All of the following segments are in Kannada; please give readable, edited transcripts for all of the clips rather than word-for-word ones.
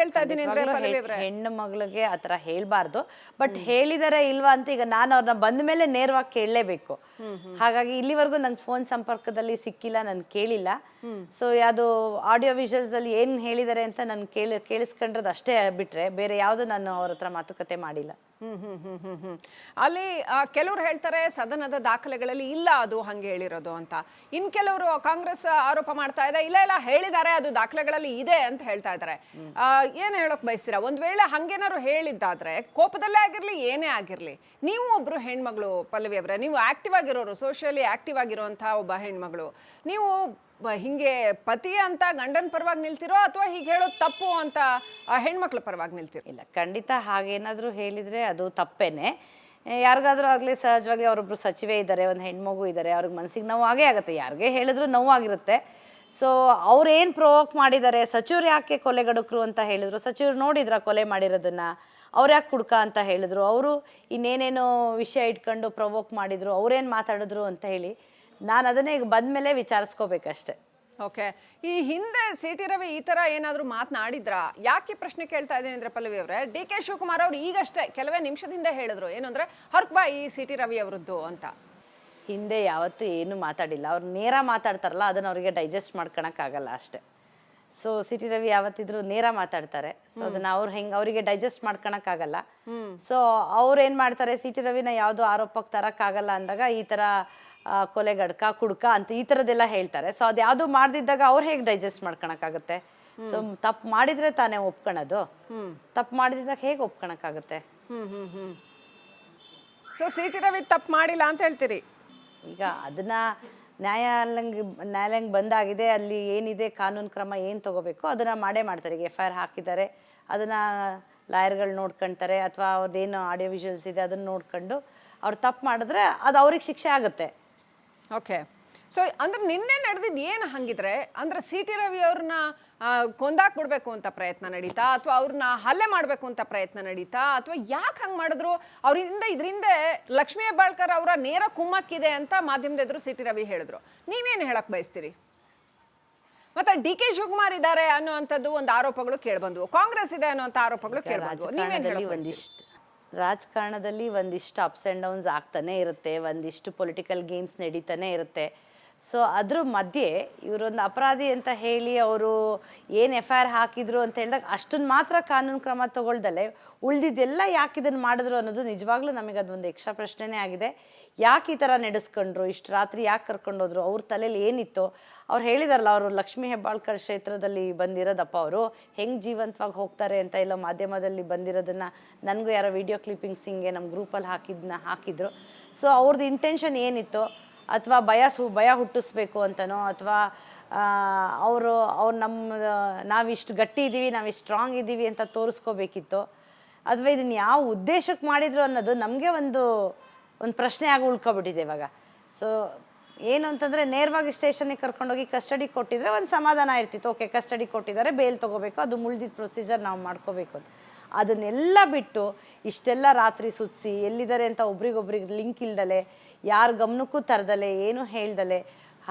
ಕೇಳ್ತಾ ಇದ್ದೀನಿ ಅಂದ್ರೆ ಪಲ್ಲವಿ ಅವರೇ, ಹೆಣ್ಣು ಮಗಳಿಗೆ ಆತರ ಹೇಳ್ಬಾರ್ದು. ಬಟ್ ಹೇಳಿದಾರೆ ಇಲ್ವಾ ಅಂತ ಈಗ ನಾನು ಅವ್ರನ್ನ ಬಂದ ಮೇಲೆ ನೇರವಾಗಿ ಕೇಳಲೇಬೇಕು. ಹಾಗಾಗಿ ಇಲ್ಲಿವರೆಗೂ ನಂಗೆ ಫೋನ್ ಸಂಪರ್ಕದಲ್ಲಿ ಸಿಕ್ಕಿಲ್ಲ, ನಾನು ಕೇಳಿಲ್ಲ. ಸೊ ಅದು ಆಡಿಯೋ ವಿಜುವಲ್ಸ್ ಅಲ್ಲಿ ಏನ್ ಹೇಳಿದಾರೆ ಅಂತ ನಾನು ಕೇಳಿಸ್ಕೊಂಡ್ರದ್ದು ಅಷ್ಟೇ ಬಿಟ್ರೆ ಬೇರೆ ಯಾವ್ದು ನಾನು ಅವ್ರ ಹತ್ರ ಮಾತುಕತೆ ಮಾಡಿಲ್ಲ. ಅಲ್ಲಿ ಕೆಲವರು ಹೇಳ್ತಾರೆ ಸದನದ ದಾಖಲೆಗಳಲ್ಲಿ ಇಲ್ಲ ಅದು ಹಂಗೆ ಹೇಳಿರೋದು ಅಂತ. ಇನ್ ಕೆಲವರು ಕಾಂಗ್ರೆಸ್ ಆರೋಪ ಮಾಡ್ತಾ ಇದೆ, ಇಲ್ಲ ಇಲ್ಲ ಹೇಳಿದ್ದಾರೆ, ಅದು ದಾಖಲೆಗಳಲ್ಲಿ ಇದೆ ಅಂತ ಹೇಳ್ತಾ ಇದ್ದಾರೆ. ಏನ್ ಹೇಳಕ್ ಬಯಸ್ತೀರಾ? ಒಂದ್ ವೇಳೆ ಹಂಗೇನಾದ್ರು ಹೇಳಿದ್ದಾದ್ರೆ, ಕೋಪದಲ್ಲೇ ಆಗಿರ್ಲಿ ಏನೇ ಆಗಿರ್ಲಿ, ನೀವು ಒಬ್ರು ಹೆಣ್ಮಗಳು ಪಲ್ಲವಿ ಅವರೇ, ನೀವು ಆಕ್ಟಿವ್ ಆಗಿರೋರು, ಸೋಷಿಯಲಿ ಆಕ್ಟಿವ್ ಆಗಿರುವಂತಹ ಒಬ್ಬ ಹೆಣ್ಮಗಳು, ನೀವು ಹಿಂಗೆ ಪತಿ ಅಂತ ಗಂಡನ ಪರವಾಗಿ ನಿಲ್ತಿರೋ ಅಥವಾ ಹೀಗೆ ಹೇಳೋದು ತಪ್ಪು ಅಂತ ಹೆಣ್ಮಕ್ಳ ಪರವಾಗಿ ನಿಲ್ತಿರೋ? ಇಲ್ಲ, ಖಂಡಿತ ಹಾಗೇನಾದ್ರೂ ಹೇಳಿದ್ರೆ ಅದು ತಪ್ಪೇನೆ. ಯಾರಿಗಾದ್ರೂ ಆಗಲಿ ಸಹಜವಾಗಿ ಅವರೊಬ್ರು ಸಚಿವೆ ಇದ್ದಾರೆ, ಒಂದು ಹೆಣ್ಮಗು ಇದ್ದಾರೆ, ಅವ್ರಿಗೆ ಮನಸ್ಸಿಗೆ ನೋವು ಆಗೇ ಆಗುತ್ತೆ, ಯಾರಿಗೆ ಹೇಳಿದ್ರು ನೋವಾಗಿರುತ್ತೆ. ಸೊ ಅವ್ರೇನು ಪ್ರೊವೋಕ್ ಮಾಡಿದ್ದಾರೆ, ಸಚಿವರು ಯಾಕೆ ಕೊಲೆಗಡುಕರು ಅಂತ ಹೇಳಿದ್ರು, ಸಚಿವರು ನೋಡಿದ್ರ ಕೊಲೆ ಮಾಡಿರೋದನ್ನ, ಅವ್ರು ಯಾಕೆ ಕುಡ್ಕ ಅಂತ ಹೇಳಿದ್ರು, ಅವರು ಇನ್ನೇನೇನೋ ವಿಷಯ ಇಟ್ಕೊಂಡು ಪ್ರೊವೋಕ್ ಮಾಡಿದ್ರು, ಅವ್ರೇನು ಮಾತಾಡಿದ್ರು ಅಂತ ಹೇಳಿ ನಾನು ಅದನ್ನೇ ಈಗ ಬಂದ್ಮೇಲೆ ವಿಚಾರಿಸ್ಕೋಬೇಕಷ್ಟೆ. ಓಕೆ, ಈ ಹಿಂದೆ ಸಿ ಟಿ ರವಿ ಈ ತರ ಏನಾದ್ರು ಮಾತನಾಡಿದ್ರ? ಯಾಕೆ ಪ್ರಶ್ನೆ ಕೇಳ್ತಾ ಇದ್ದೀನಿ ಅಂದ್ರೆ ಪಲ್ಲವಿ ಅವರೇ, ಡಿ ಕೆ ಶಿವಕುಮಾರ್ ಅವ್ರು ಈಗಷ್ಟೇ ಕೆಲವೇ ನಿಮಿಷದಿಂದ ಹೇಳಿದ್ರು ಏನಂದ್ರೆ ಹರ್ಕ್ ಈ ಸಿ ಟಿ ರವಿ ಅವರದ್ದು ಅಂತ. ಹಿಂದೆ ಯಾವತ್ತೂ ಏನು ಮಾತಾಡಿಲ್ಲ, ಅವ್ರು ನೇರ ಮಾತಾಡ್ತಾರಲ್ಲ ಅದನ್ನ ಅವರಿಗೆ ಡೈಜೆಸ್ಟ್ ಮಾಡ್ಕೊಳಕ್ಕಾಗಲ್ಲ ಅಷ್ಟೇ. ಸೊ ಸಿ ಟಿ ರವಿ ಯಾವತ್ತಿದ್ರು ನೇರ ಮಾತಾಡ್ತಾರೆ, ಸೊ ಅದನ್ನ ಅವರಿಗೆ ಡೈಜೆಸ್ಟ್ ಮಾಡ್ಕೊಳಕ್ಕಾಗಲ್ಲ. ಸೊ ಅವ್ರು ಏನ್ ಮಾಡ್ತಾರೆ, ಸಿ ಟಿ ರವಿನ ಯಾವ್ದು ಆರೋಪಕ್ಕೆ ತರಕ್ಕಾಗಲ್ಲ ಅಂದಾಗ ಈ ತರ ಕೊಲೆಗಡ್ಕ ಕುಡ್ಕ ಅಂತ ಈ ತರದೆಲ್ಲ ಹೇಳ್ತಾರೆ. ಸೊ ಅದು ಯಾವ್ದು ಮಾಡ್ದಿದ್ದಾಗ ಅವ್ರು ಹೇಗೆ ಡೈಜೆಸ್ಟ್ ಮಾಡ್ಕೊಳಕ್ಕಾಗತ್ತೆ? ಸೊ ತಪ್ಪು ಮಾಡಿದ್ರೆ ತಾನೇ ಒಪ್ಕೊಳೋದು, ತಪ್ಪು ಮಾಡಿದಾಗ ಹೇಗೆ ಒಪ್ಕೊಳಕ್ಕಾಗತ್ತೆ? ಸೊ ಸಿ ಟಿ ರವಿ ತಪ್ಪು ಮಾಡಿಲ್ಲ ಅಂತ ಹೇಳ್ತೀರಿ? ಈಗ ಅದನ್ನ ನ್ಯಾಯಾಲಯಂಗೆ ಬಂದಾಗಿದೆ, ಅಲ್ಲಿ ಏನಿದೆ ಕಾನೂನು ಕ್ರಮ ಏನು ತಗೋಬೇಕು ಅದನ್ನ ಮಾಡೇ ಮಾಡ್ತಾರೆ. ಈಗ FIR ಹಾಕಿದ್ದಾರೆ, ಅದನ್ನ ಲಾಯರ್ಗಳು ನೋಡ್ಕೊಳ್ತಾರೆ, ಅಥವಾ ಅವ್ರದ್ದೇನು ಆಡಿಯೋ ವಿಜುವಲ್ಸ್ ಇದೆ ಅದನ್ನ ನೋಡ್ಕೊಂಡು ಅವ್ರು ತಪ್ಪು ಮಾಡಿದ್ರೆ ಅದು ಅವ್ರಿಗೆ ಶಿಕ್ಷೆ ಆಗುತ್ತೆ. ಓಕೆ, ಸೊ ಅಂದ್ರೆ ನಿನ್ನೆ ನಡೆದಿದ್ದು ಏನು ಹಂಗಿದ್ರೆ, ಅಂದ್ರೆ ಸಿ ಟಿ ರವಿ ಅವ್ರನ್ನ ಕೊಂದಾಕ್ಬಿಡ್ಬೇಕು ಅಂತ ಪ್ರಯತ್ನ ನಡೀತಾ, ಅಥವಾ ಅವ್ರನ್ನ ಹಲ್ಲೆ ಮಾಡಬೇಕು ಅಂತ ಪ್ರಯತ್ನ ನಡೀತಾ, ಅಥವಾ ಯಾಕೆ ಹಂಗೆ ಮಾಡಿದ್ರು? ಇದರಿಂದ ಲಕ್ಷ್ಮೀ ಹೆಬ್ಬಾಳ್ಕರ್ ಅವರ ನೇರ ಕುಮ್ಮಕ್ಕಿದೆ ಅಂತ ಮಾಧ್ಯಮದ ಎದುರು ಸಿ ಟಿ ರವಿ ಹೇಳಿದ್ರು. ನೀವೇನು ಹೇಳಕ್ ಬಯಸ್ತೀರಿ? ಮತ್ತೆ ಡಿ ಕೆ ಶಿವಕುಮಾರ್ ಇದ್ದಾರೆ ಅನ್ನುವಂಥದ್ದು ಒಂದು ಆರೋಪಗಳು ಕೇಳ್ಬಂದ್ವು, ಕಾಂಗ್ರೆಸ್ ಇದೆ ಅನ್ನುವಂಥ ಆರೋಪಗಳು ಕೇಳ್ಬಂದ್ವು. ರಾಜಕಾರಣದಲ್ಲಿ ಒಂದಿಷ್ಟು ಅಪ್ಸ್ ಆ್ಯಂಡ್ ಡೌನ್ಸ್ ಆಗ್ತಾನೆ ಇರುತ್ತೆ, ಒಂದಿಷ್ಟು ಪೊಲಿಟಿಕಲ್ ಗೇಮ್ಸ್ ನಡೀತಾನೆ ಇರುತ್ತೆ. ಸೊ ಅದ್ರ ಮಧ್ಯೆ ಇವರೊಂದು ಅಪರಾಧಿ ಅಂತ ಹೇಳಿ ಅವರು ಏನು FIR ಹಾಕಿದ್ರು ಅಂತ ಹೇಳಿದಾಗ ಅಷ್ಟನ್ನು ಮಾತ್ರ ಕಾನೂನು ಕ್ರಮ ತಗೊಳ್ದಲ್ಲೇ ಉಳಿದಿದ್ದೆಲ್ಲ ಯಾಕೆ ಇದನ್ನು ಮಾಡಿದ್ರು ಅನ್ನೋದು ನಿಜವಾಗ್ಲೂ ನಮಗೆ ಅದೊಂದು ಎಕ್ಸ್ಟ್ರಾ ಪ್ರಶ್ನೆನೇ ಆಗಿದೆ. ಯಾಕೆ ಈ ಥರ ನಡೆಸ್ಕೊಂಡ್ರು, ಇಷ್ಟು ರಾತ್ರಿ ಯಾಕೆ ಕರ್ಕೊಂಡೋದ್ರು, ಅವ್ರ ತಲೆಯಲ್ಲಿ ಏನಿತ್ತು? ಅವ್ರು ಹೇಳಿದಾರಲ್ಲ, ಅವರು ಲಕ್ಷ್ಮೀ ಹೆಬ್ಬಾಳ್ಕರ್ ಕ್ಷೇತ್ರದಲ್ಲಿ ಬಂದಿರೋದಪ್ಪ, ಅವರು ಹೆಂಗೆ ಜೀವಂತವಾಗಿ ಹೋಗ್ತಾರೆ ಅಂತ ಎಲ್ಲ ಮಾಧ್ಯಮದಲ್ಲಿ ಬಂದಿರೋದನ್ನು ನನಗೂ ಯಾರೋ ವಿಡಿಯೋ ಕ್ಲಿಪ್ಪಿಂಗ್ಸ್ ಹಿಂಗೆ ನಮ್ಮ ಗ್ರೂಪಲ್ಲಿ ಹಾಕಿದ್ರು. ಸೊ ಅವ್ರದ್ದು ಇಂಟೆನ್ಷನ್ ಏನಿತ್ತು? ಅಥವಾ ಭಯ ಹುಟ್ಟಿಸ್ಬೇಕು ಅಂತನೋ, ಅಥವಾ ಅವ್ರು ನಾವಿಷ್ಟು ಗಟ್ಟಿ ಇದ್ದೀವಿ, ನಾವಿಷ್ಟು ಸ್ಟ್ರಾಂಗ್ ಇದ್ದೀವಿ ಅಂತ ತೋರಿಸ್ಕೋಬೇಕಿತ್ತು, ಅಥವಾ ಇದನ್ನು ಯಾವ ಉದ್ದೇಶಕ್ಕೆ ಮಾಡಿದ್ರು ಅನ್ನೋದು ನಮಗೆ ಒಂದು ಪ್ರಶ್ನೆ ಆಗಿ ಉಳ್ಕೊಬಿಟ್ಟಿದೆ ಇವಾಗ. ಸೊ ಏನು ಅಂತಂದರೆ, ನೇರವಾಗಿ ಸ್ಟೇಷನ್ಗೆ ಕರ್ಕೊಂಡೋಗಿ ಕಸ್ಟಡಿ ಕೊಟ್ಟಿದ್ರೆ ಒಂದು ಸಮಾಧಾನ ಇರ್ತಿತ್ತು. ಓಕೆ, ಕಸ್ಟಡಿ ಕೊಟ್ಟಿದ್ದಾರೆ, ಬೇಲ್ ತೊಗೋಬೇಕು, ಅದು ಮುಳ್ದಿದ್ದ ಪ್ರೊಸೀಜರ್ ನಾವು ಮಾಡ್ಕೋಬೇಕು ಅಂತ. ಅದನ್ನೆಲ್ಲ ಬಿಟ್ಟು ಇಷ್ಟೆಲ್ಲ ರಾತ್ರಿ ಸುತ್ತಿಸಿ ಎಲ್ಲಿದ್ದಾರೆ ಅಂತ ಒಬ್ರಿಗೊಬ್ರಿಗೆ ಲಿಂಕ್ ಇಲ್ದಲೆ, ಯಾರ ಗಮನಕ್ಕೂ ತರದಲೆ, ಏನು ಹೇಳ್ದಲೆ,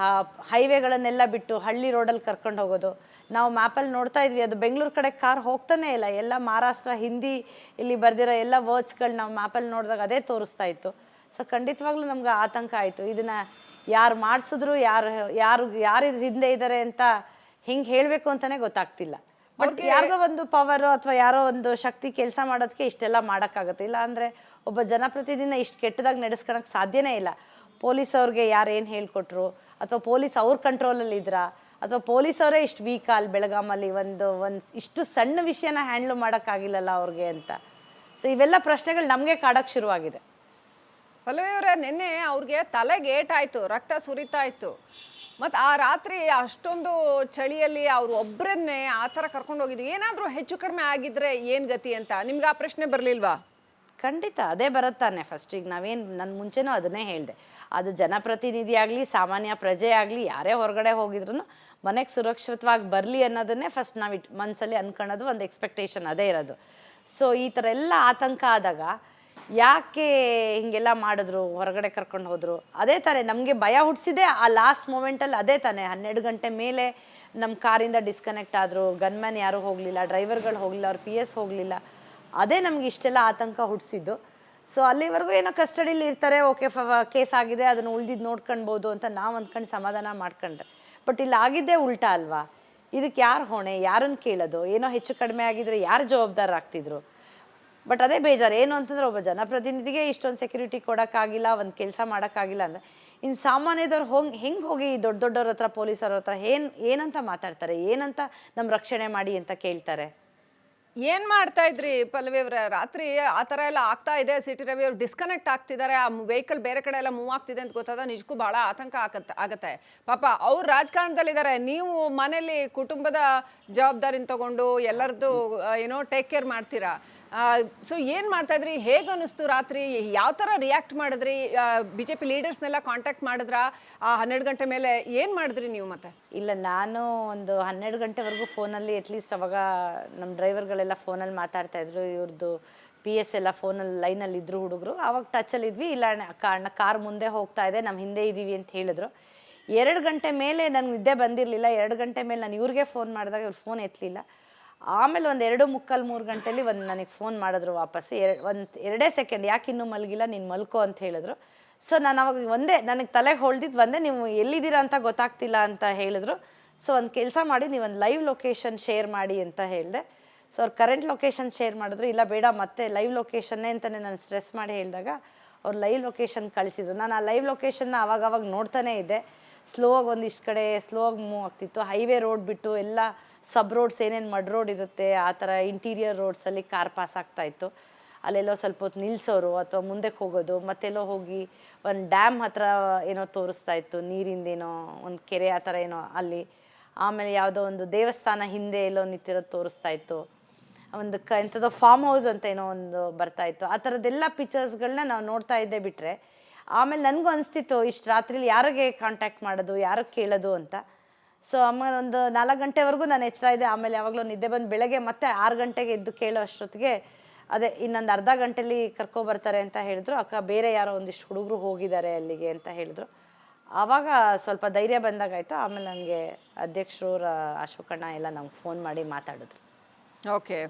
ಹೈವೇಗಳನ್ನೆಲ್ಲ ಬಿಟ್ಟು ಹಳ್ಳಿ ರೋಡಲ್ಲಿ ಕರ್ಕೊಂಡು ಹೋಗೋದು. ನಾವು ಮ್ಯಾಪಲ್ಲಿ ನೋಡ್ತಾ ಇದ್ವಿ, ಅದು ಬೆಂಗಳೂರು ಕಡೆ ಕಾರ್ ಹೋಗ್ತಾನೆ ಇಲ್ಲ, ಎಲ್ಲ ಮಹಾರಾಷ್ಟ್ರ ಹಿಂದಿ ಇಲ್ಲಿ ಬರ್ದಿರೋ ಎಲ್ಲ ವರ್ಡ್ಸ್ಗಳು ನಾವು ಮ್ಯಾಪಲ್ಲಿ ನೋಡಿದಾಗ ಅದೇ ತೋರಿಸ್ತಾ ಇತ್ತು. ಸೊ ಖಂಡಿತವಾಗ್ಲೂ ನಮ್ಗೆ ಆತಂಕ ಆಯಿತು. ಇದನ್ನು ಯಾರು ಮಾಡಿಸಿದ್ರು, ಯಾರು ಹಿಂದೆ ಇದ್ದಾರೆ ಅಂತ ಹಿಂಗೆ ಹೇಳಬೇಕು ಅಂತಲೇ ಗೊತ್ತಾಗ್ತಿಲ್ಲ. ಬಟ್ ಯಾರಿಗೋ ಒಂದು ಪವರು ಅಥವಾ ಯಾರೋ ಒಂದು ಶಕ್ತಿ ಕೆಲಸ ಮಾಡೋದಕ್ಕೆ ಇಷ್ಟೆಲ್ಲ ಮಾಡೋಕ್ಕಾಗುತ್ತೆ. ಇಲ್ಲ ಅಂದರೆ ಒಬ್ಬ ಜನಪ್ರತಿನಿಧಿನ ಇಷ್ಟು ಕೆಟ್ಟದಾಗಿ ನಡೆಸ್ಕೊಳಕ್ಕೆ ಸಾಧ್ಯನೇ ಇಲ್ಲ. ಪೊಲೀಸ್ ಅವ್ರಿಗೆ ಯಾರು ಏನು ಹೇಳ್ಕೊಟ್ರು, ಅಥವಾ ಪೊಲೀಸ್ ಅವ್ರ ಕಂಟ್ರೋಲಲ್ಲಿ ಇದ್ರಾ, ಅಥವಾ ಪೊಲೀಸವರೇ ಇಷ್ಟು ವೀಕ್ ಅಲ್ಲಿ ಬೆಳಗಾಮಲ್ಲಿ ಒಂದು ಇಷ್ಟು ಸಣ್ಣ ವಿಷಯನ ಹ್ಯಾಂಡ್ಲ್ ಮಾಡೋಕ್ಕಾಗಿಲ್ಲಲ್ಲ ಅವ್ರಿಗೆ ಅಂತ. ಸೊ ಇವೆಲ್ಲ ಪ್ರಶ್ನೆಗಳು ನಮಗೆ ಕಾಡೋಕ್ಕೆ ಶುರುವಾಗಿದೆ. ಪಲ್ಲವಿ ಅವರೇ, ನಿನ್ನೆ ಅವ್ರಿಗೆ ತಲೆಗೆ ಏಟಾಯಿತು, ರಕ್ತ ಸುರಿತಾ ಇತ್ತು, ಮತ್ತು ಆ ರಾತ್ರಿ ಅಷ್ಟೊಂದು ಚಳಿಯಲ್ಲಿ ಅವರು ಒಬ್ಬರನ್ನೇ ಆ ಥರ ಕರ್ಕೊಂಡು ಹೋಗಿದ್ವಿ. ಏನಾದರೂ ಹೆಚ್ಚು ಕಡಿಮೆ ಆಗಿದ್ರೆ ಏನು ಗತಿ ಅಂತ ನಿಮ್ಗೆ ಆ ಪ್ರಶ್ನೆ ಬರಲಿಲ್ವಾ? ಖಂಡಿತ ಅದೇ ಬರುತ್ತಾನೆ. ಫಸ್ಟ್ ಈಗ ನಾನು ಮುಂಚೆನೂ ಅದನ್ನೇ ಹೇಳಿದೆ, ಅದು ಜನಪ್ರತಿನಿಧಿ ಆಗಲಿ, ಸಾಮಾನ್ಯ ಪ್ರಜೆ ಆಗಲಿ, ಯಾರೇ ಹೊರಗಡೆ ಹೋಗಿದ್ರು ಮನೆಗೆ ಸುರಕ್ಷಿತವಾಗಿ ಬರಲಿ ಅನ್ನೋದನ್ನೇ ಫಸ್ಟ್ ನಾವು ಮನಸ್ಸಲ್ಲಿ ಅಂದ್ಕೊಳ್ಳೋದು, ಒಂದು ಎಕ್ಸ್ಪೆಕ್ಟೇಷನ್ ಅದೇ ಇರೋದು. ಸೊ ಈ ಥರ ಎಲ್ಲ ಆತಂಕ ಆದಾಗ ಯಾಕೆ ಹಿಂಗೆಲ್ಲ ಮಾಡಿದ್ರು, ಹೊರಗಡೆ ಕರ್ಕೊಂಡು ಹೋದ್ರು, ಅದೇ ತಾನೇ ನಮಗೆ ಭಯ ಹುಟ್ಟಿಸಿದೆ ಆ ಲಾಸ್ಟ್ ಮೂಮೆಂಟಲ್ಲಿ. ಅದೇ ತಾನೇ 12 ಗಂಟೆ ಮೇಲೆ ನಮ್ಮ ಕಾರಿಂದ ಡಿಸ್ಕನೆಕ್ಟ್ ಆದರು, ಗನ್ಮ್ಯಾನ್ ಯಾರೂ ಹೋಗಲಿಲ್ಲ, ಡ್ರೈವರ್ಗಳು ಹೋಗಲಿಲ್ಲ, ಅವ್ರ PS ಹೋಗಲಿಲ್ಲ. ಅದೇ ನಮ್ಗೆ ಇಷ್ಟೆಲ್ಲ ಆತಂಕ ಹುಟ್ಟಿಸಿದ್ದು. ಸೊ ಅಲ್ಲಿವರೆಗೂ ಏನೋ ಕಸ್ಟಡಿಲಿ ಇರ್ತಾರೆ, ಓಕೆ ಕೇಸ್ ಆಗಿದೆ, ಅದನ್ನು ಉಳ್ದಿದ್ದು ನೋಡ್ಕೊಳ್ಬೋದು ಅಂತ ನಾವು ಅಂದ್ಕೊಂಡು ಸಮಾಧಾನ ಮಾಡ್ಕೊಂಡ್ರೆ. ಬಟ್ ಇಲ್ಲಿ ಆಗಿದ್ದೇ ಉಲ್ಟಾ ಅಲ್ವಾ? ಇದಕ್ಕೆ ಯಾರು ಹೊಣೆ, ಯಾರನ್ನು ಕೇಳೋದು? ಏನೋ ಹೆಚ್ಚು ಕಡಿಮೆ ಆಗಿದ್ರೆ ಯಾರು ಜವಾಬ್ದಾರರಾಗ್ತಿದ್ರು? ಬಟ್ ಅದೇ ಬೇಜಾರು ಏನು ಅಂತಂದ್ರೆ, ಒಬ್ಬ ಜನಪ್ರತಿನಿಧಿಗೆ ಇಷ್ಟೊಂದು ಸೆಕ್ಯೂರಿಟಿ ಕೊಡೋಕ್ಕಾಗಿಲ್ಲ, ಒಂದು ಕೆಲಸ ಮಾಡೋಕ್ಕಾಗಿಲ್ಲ ಅಂದರೆ ಇನ್ನು ಸಾಮಾನ್ಯದವ್ರು ಹೆಂಗೆ ಹೋಗಿ ದೊಡ್ಡವ್ರ ಹತ್ರ, ಪೊಲೀಸವ್ರ ಹತ್ರ ಏನಂತ ಮಾತಾಡ್ತಾರೆ, ಏನಂತ ನಮ್ಮ ರಕ್ಷಣೆ ಮಾಡಿ ಅಂತ ಕೇಳ್ತಾರೆ? ಏನ್ ಮಾಡ್ತಾ ಇದ್ರಿ ಪಲ್ಲವಿ ಅವ್ರೆ? ರಾತ್ರಿ ಆ ಥರ ಎಲ್ಲ ಆಗ್ತಾ ಇದೆ, ಸಿಟಿ ರವಿ ಅವ್ರು ಡಿಸ್ಕನೆಕ್ಟ್ ಆಗ್ತಿದ್ದಾರೆ, ಆ ವೆಹಿಕಲ್ ಬೇರೆ ಕಡೆ ಎಲ್ಲ ಮೂವ್ ಆಗ್ತಿದೆ ಅಂತ ಗೊತ್ತಾದ ನಿಜಕ್ಕೂ ಬಹಳ ಆತಂಕ ಆಗತ್ತೆ. ಪಾಪ ಅವ್ರು ರಾಜಕಾರಣದಲ್ಲಿದ್ದಾರೆ, ನೀವು ಮನೇಲಿ ಕುಟುಂಬದ ಜವಾಬ್ದಾರಿನ ತಗೊಂಡು ಎಲ್ಲರದ್ದು ಏನೋ ಟೇಕ್ ಕೇರ್ ಮಾಡ್ತೀರಾ. ಸೊ ಏನು ಮಾಡ್ತಾ ಇದ್ರಿ? ಹೇಗೆ ಅನ್ನಿಸ್ತು ರಾತ್ರಿ? ಯಾವ ಥರ ರಿಯಾಕ್ಟ್ ಮಾಡಿದ್ರಿ? BJP ಲೀಡರ್ಸ್ನೆಲ್ಲ ಕಾಂಟ್ಯಾಕ್ಟ್ ಮಾಡಿದ್ರಾ 12 ಗಂಟೆ ಮೇಲೆ? ಏನು ಮಾಡಿದ್ರಿ ನೀವು ಮತ್ತೆ? ಇಲ್ಲ, ನಾನು ಒಂದು 12 ಗಂಟೆವರೆಗೂ ಫೋನಲ್ಲಿ ಅಟ್ಲೀಸ್ಟ್ ಅವಾಗ ನಮ್ಮ ಡ್ರೈವರ್ಗಳೆಲ್ಲ ಫೋನಲ್ಲಿ ಮಾತಾಡ್ತಾ ಇದ್ರು, ಇವ್ರದ್ದು PS ಎಲ್ಲ ಫೋನಲ್ಲಿ ಲೈನಲ್ಲಿ ಇದ್ರು ಹುಡುಗರು. ಆವಾಗ ಟಚಲ್ಲಿದ್ವಿ, ಇಲ್ಲ ಕಾರ್ ಮುಂದೆ ಹೋಗ್ತಾ ಇದೆ, ನಮ್ಮ ಹಿಂದೆ ಇದ್ದೀವಿ ಅಂತ ಹೇಳಿದ್ರು. 2 ಗಂಟೆ ಮೇಲೆ ನನಗೆ ನಿದ್ದೆ ಬಂದಿರಲಿಲ್ಲ. 2 ಗಂಟೆ ಮೇಲೆ ನಾನು ಇವ್ರಿಗೆ ಫೋನ್ ಮಾಡಿದಾಗ ಇವ್ರು ಫೋನ್ ಎತ್ತಲಿಲ್ಲ. ಆಮೇಲೆ ಒಂದು 2:45-3 ಗಂಟೆಲಿ ನನಗೆ ಫೋನ್ ಮಾಡಿದ್ರು ವಾಪಸ್. 2 ಸೆಕೆಂಡ್, ಯಾಕೆ ಇನ್ನೂ ಮಲಗಿಲ್ಲ, ನೀನು ಮಲ್ಕೋ ಅಂತ ಹೇಳಿದ್ರು. ಸೊ ನಾನು ಅವಾಗ ನನಗೆ ತಲೆಗೆ ಹೊಳ್ದಿದ್ದು ನೀವು ಎಲ್ಲಿದ್ದೀರಾ ಅಂತ ಗೊತ್ತಾಗ್ತಿಲ್ಲ ಅಂತ ಹೇಳಿದ್ರು. ಸೊ ಒಂದು ಕೆಲಸ ಮಾಡಿ, ನೀವು ಒಂದು ಲೈವ್ ಲೊಕೇಶನ್ ಶೇರ್ ಮಾಡಿ ಅಂತ ಹೇಳಿದೆ. ಸೊ ಅವ್ರು ಕರೆಂಟ್ ಲೊಕೇಶನ್ ಶೇರ್ ಮಾಡಿದ್ರು. ಇಲ್ಲ ಬೇಡ, ಮತ್ತೆ ಲೈವ್ ಲೊಕೇಶನ್ನೇ ಅಂತಲೇ ನಾನು ಸ್ಟ್ರೆಸ್ ಮಾಡಿ ಹೇಳಿದಾಗ ಅವ್ರು ಲೈವ್ ಲೊಕೇಶನ್ ಕಳಿಸಿದ್ರು. ನಾನು ಆ ಲೈವ್ ಲೊಕೇಶನ್ನ ಅವಾಗವಾಗ ನೋಡ್ತಾನೇ ಇದ್ದೆ. ಸ್ಲೋ ಆಗಿ ಒಂದಿಷ್ಟು ಕಡೆ ಸ್ಲೋ ಆಗಿ ಮೂವ್ ಆಗ್ತಿತ್ತು. ಹೈವೇ ರೋಡ್ ಬಿಟ್ಟು ಎಲ್ಲ ಸಬ್ ರೋಡ್ಸ್, ಏನೇನು ಮಡ್ ರೋಡ್ ಇರುತ್ತೆ ಆ ಥರ ಇಂಟೀರಿಯರ್ ರೋಡ್ಸಲ್ಲಿ ಕಾರ್ ಪಾಸ್ ಆಗ್ತಾಯಿತ್ತು. ಅಲ್ಲೆಲ್ಲೋ ಸ್ವಲ್ಪ ಹೊತ್ತು ನಿಲ್ಲಿಸೋರು ಅಥವಾ ಮುಂದಕ್ಕೆ ಹೋಗೋದು, ಮತ್ತೆಲ್ಲೋ ಹೋಗಿ ಒಂದು ಡ್ಯಾಮ್ ಹತ್ರ ಏನೋ ತೋರಿಸ್ತಾ ಇತ್ತು, ನೀರಿಂದೇನೋ ಒಂದು ಕೆರೆ ಆ ಥರ ಏನೋ ಅಲ್ಲಿ. ಆಮೇಲೆ ಯಾವುದೋ ಒಂದು ದೇವಸ್ಥಾನ ಹಿಂದೆ ಎಲ್ಲೋ ನಿಂತಿರೋದು ತೋರಿಸ್ತಾ ಇತ್ತು. ಒಂದು ಎಂಥದೋ ಫಾರ್ಮ್ ಹೌಸ್ ಅಂತ ಏನೋ ಒಂದು ಬರ್ತಾಯಿತ್ತು. ಆ ಥರದ್ದೆಲ್ಲ ಪಿಕ್ಚರ್ಸ್ಗಳನ್ನ ನಾವು ನೋಡ್ತಾ ಇದ್ದೆ ಬಿಟ್ಟರೆ. ಆಮೇಲೆ ನನಗೂ ಅನಿಸ್ತಿತ್ತು, ಇಷ್ಟು ರಾತ್ರಿಲಿ ಯಾರಿಗೆ ಕಾಂಟ್ಯಾಕ್ಟ್ ಮಾಡೋದು, ಯಾರಿಗೆ ಕೇಳೋದು ಅಂತ. ಸೊ ಆಮೇಲೆ ಒಂದು 4 ಗಂಟೆವರೆಗೂ ನಾನು ಎಚ್ಚರ ಇದ್ದೆ. ಆಮೇಲೆ ಯಾವಾಗಲೂ ನಿದ್ದೆ ಬಂದು ಬೆಳಗ್ಗೆ ಮತ್ತೆ 6 ಗಂಟೆಗೆ ಎದ್ದು ಕೇಳೋ ಅಷ್ಟೊತ್ತಿಗೆ ಅದೇ ಇನ್ನೊಂದು ಅರ್ಧ ಗಂಟೆಲಿ ಕರ್ಕೊಬರ್ತಾರೆ ಅಂತ ಹೇಳಿದ್ರು. ಅಕ್ಕ ಬೇರೆ ಯಾರೋ ಒಂದಿಷ್ಟು ಹುಡುಗರು ಹೋಗಿದ್ದಾರೆ ಅಲ್ಲಿಗೆ ಅಂತ ಹೇಳಿದ್ರು. ಆವಾಗ ಸ್ವಲ್ಪ ಧೈರ್ಯ ಬಂದಾಗಾಯಿತು. ಆಮೇಲೆ ನನಗೆ ಅಧ್ಯಕ್ಷರು ಅಶೋಕಣ್ಣ ಎಲ್ಲ ನಮ್ಗೆ ಫೋನ್ ಮಾಡಿ ಮಾತಾಡಿದ್ರು. ಓಕೆ.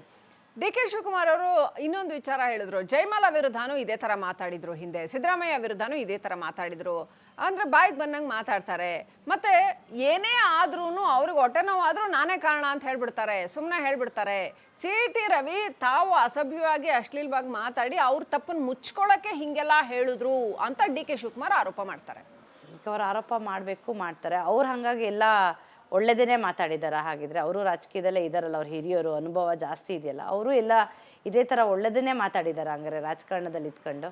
DK ಶಿವಕುಮಾರ್ ಅವರು ಇನ್ನೊಂದು ವಿಚಾರ ಹೇಳಿದ್ರು, ಜಯಮಾಲಾ ವಿರುದ್ಧನೂ ಇದೇ ಥರ ಮಾತಾಡಿದ್ರು, ಹಿಂದೆ ಸಿದ್ದರಾಮಯ್ಯ ವಿರುದ್ಧನೂ ಇದೇ ಥರ ಮಾತಾಡಿದ್ರು. ಅಂದರೆ ಬಾಯಿಗೆ ಬಂದಂಗೆ ಮಾತಾಡ್ತಾರೆ, ಮತ್ತೆ ಏನೇ ಆದ್ರೂ ಅವ್ರಿಗೆ ಹೊಟ್ಟೆ ನೋವಾದರೂ ನಾನೇ ಕಾರಣ ಅಂತ ಹೇಳ್ಬಿಡ್ತಾರೆ, ಸುಮ್ಮನೆ ಹೇಳ್ಬಿಡ್ತಾರೆ. CT ರವಿ ತಾವು ಅಸಭ್ಯವಾಗಿ ಅಶ್ಲೀಲವಾಗಿ ಮಾತಾಡಿ ಅವ್ರ ತಪ್ಪನ್ನು ಮುಚ್ಕೊಳ್ಳೋಕ್ಕೆ ಹೀಗೆಲ್ಲ ಹೇಳಿದ್ರು ಅಂತ DK ಶಿವಕುಮಾರ್ ಆರೋಪ ಮಾಡ್ತಾರೆ. ಅವ್ರು ಆರೋಪ ಮಾಡಬೇಕು, ಮಾಡ್ತಾರೆ. ಅವ್ರು ಹಾಗಾಗಿ ಎಲ್ಲ ಒಳ್ಳೆಯದೇ ಮಾತಾಡಿದ್ದಾರೆ. ಹಾಗಿದ್ರೆ ಅವರು ರಾಜಕೀಯದಲ್ಲೇ ಇದ್ದಾರಲ್ಲ, ಅವ್ರ ಹಿರಿಯರು, ಅನುಭವ ಜಾಸ್ತಿ ಇದೆಯಲ್ಲ, ಅವರು ಎಲ್ಲ ಇದೇ ಥರ ಒಳ್ಳೆಯದನ್ನೇ ಮಾತಾಡಿದ್ದಾರೆ. ಹಂಗಾರೆ ರಾಜಕಾರಣದಲ್ಲಿ ಇದ್ಕೊಂಡು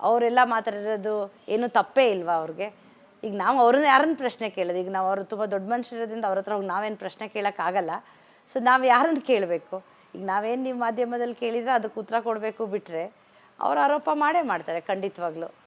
ಅವರೆಲ್ಲ ಮಾತಾಡಿರೋದು ಏನು ತಪ್ಪೇ ಇಲ್ವಾ ಅವ್ರಿಗೆ? ಈಗ ನಾವು ಅವ್ರನ್ನ ಯಾರನ್ನ ಪ್ರಶ್ನೆ ಕೇಳೋದು? ಈಗ ನಾವು ಅವರು ತುಂಬ ದೊಡ್ಡ ಮನುಷ್ಯರೋದ್ರಿಂದ ಅವ್ರ ಹತ್ರ ಹೋಗಿ ನಾವೇನು ಪ್ರಶ್ನೆ ಕೇಳೋಕ್ಕಾಗಲ್ಲ. ಸೊ ನಾವು ಯಾರನ್ನು ಕೇಳಬೇಕು? ಈಗ ನಾವೇನು ನೀವು ಮಾಧ್ಯಮದಲ್ಲಿ ಕೇಳಿದರೆ ಅದಕ್ಕೆ ಉತ್ತರ ಕೊಡಬೇಕು ಬಿಟ್ಟರೆ ಅವ್ರು ಆರೋಪ ಮಾಡೇ ಮಾಡ್ತಾರೆ ಖಂಡಿತವಾಗ್ಲೂ.